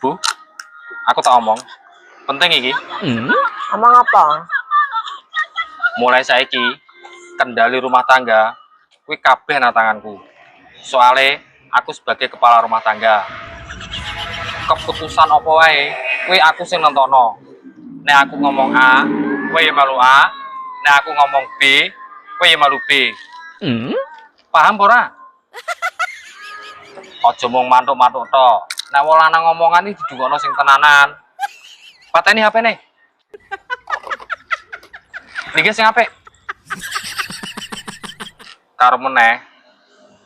Bu, aku tak omong. Penting iki. Omong apa? Mulai saiki kendali rumah tangga kuwi kabeh nang tanganku. Soale aku sebagai kepala rumah tangga. Keputusan apa wae kuwi aku sing nentono. Nek aku ngomong A, kowe ya melu A. Nek aku ngomong B, kowe ya melu B. Paham ora? Aja mung mantuk-mantuk tok. Nek wong lanang ngomongan iki didungokno sing tenanan. Pateni HP-ne. Niki sing apik. Karo meneh,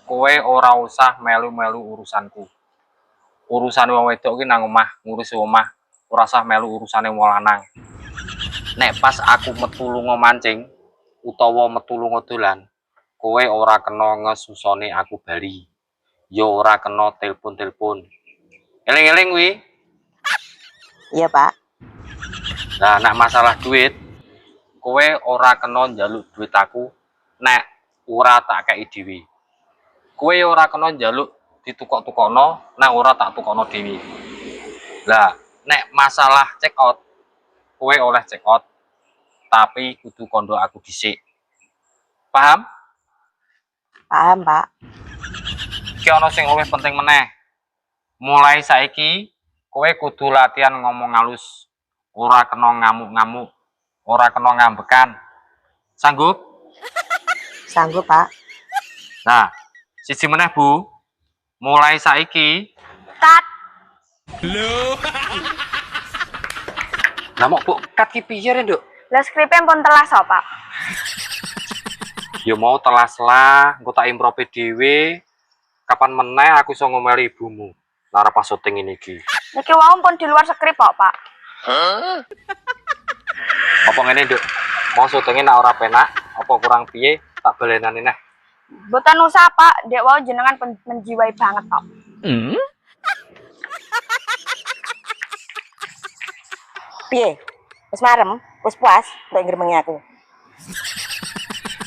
kowe ora usah melu-melu urusanku. Urusan wong wedok ki nang omah, ngurus omah, ora usah melu urusane wong lanang. Nek pas aku metu lunga mancing utawa metu lunga dolan, kowe ora kena ngesusoni aku bali. Ya ora kena telepon-telepon. Eling-eling kuwi. Iya, Pak. Nah, nek masalah duit, kowe ora kena njaluk duit aku nek ora tak kei dhewe. Kowe ora kena njaluk ditukok-tukokno nek ora tak tukokno dhewe. Lah, nek masalah check out, kowe oleh check out, tapi kudu kondo aku dhisik. Paham? Paham, Pak. Iki ana sing luwih penting meneh. Mulai saiki kowe kudu latihan ngomong halus. Ora kena ngamuk-ngamuk, ora kena ngambekan. Sanggup? Sanggup, Pak. Nah, siji meneh, Bu. Mulai saiki Cut. lho. Lah mok Bu, kat ki piye re, Nduk? Lah skripnya pun telas, Pak. Ya mau telas lah, engko tak improve dhewe. Kapan meneh aku iso ngomeli ibumu? Lara pas syuting ini iki. Niki wau pun di luar skrip kok, Pak. Apa ngene, Nduk? Mau syutingin nek ora penak, apa kurang piye tak balenani neh. Mboten usah, Pak. Dek wau jenengan menjiwai banget kok. Piye? Wis marem, wis puas untuk ngremengi aku.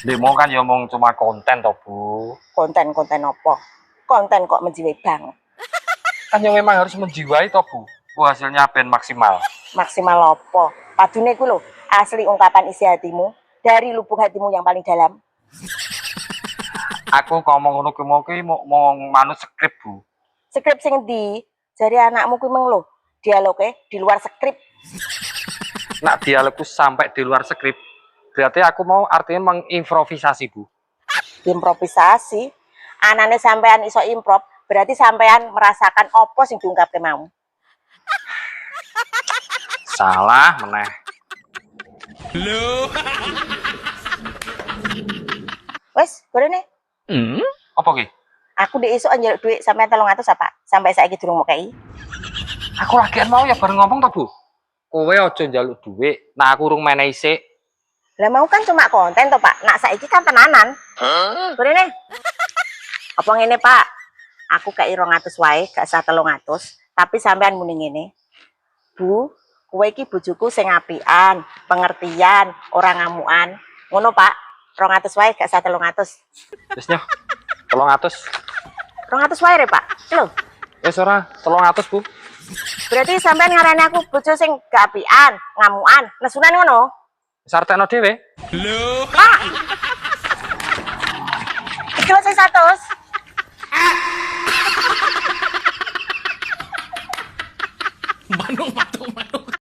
Ndek mau kan ya mung cuma konten to, Bu. Konten apa? Konten kok menjiwai banget. Kan yang memang harus menjiwai to, Bu. Bu hasilnya ben maksimal. Maksimal apa? Padune ku lho, asli ungkapan isi hatimu dari lubuk hatimu yang paling dalam. Aku ngomong ngono ki mau manut skrip, Bu. Skrip sing ndi? Jari anakmu kuwi meng lho, dialoge di luar skrip. Nak dialogku sampai di luar skrip, berarti aku mau artinya mengimprovisasi, Bu. Improvisasi. Anane sampean iso improv, berarti sampean merasakan apa sing diungkapke mau. Salah meneh. Lho. Wes, gorene. Apa ki? Aku ndek esuk njaluk dhuwit sampean 300 apa? Sampai saiki durung mau kei. Aku lagian mau ya bareng ngomong to, Bu. Kowe aja njaluk dhuwit, nah aku urung menehi sik. Lah mau kan cuma konten to, Pak. Nak saiki kan tenanan. Gorene. Apa ngene, Pak? Aku kei 200 wae, gak usah 300, tapi sampean muni ngene. Bu, kowe iki bojoku sing apian, pengertian, ora ngamukan. Ngono, Pak. 200 wae gak usah 300. Wis nyoh. 300. 200 wae re, Pak. Lho. Wis ora 300, Bu. Berarti sampean ngarani aku bojo sing gak apian, ngamukan, nesunan ngono. Wis artekno dhewe. Lho. Pak. Iki wis 100. Bandung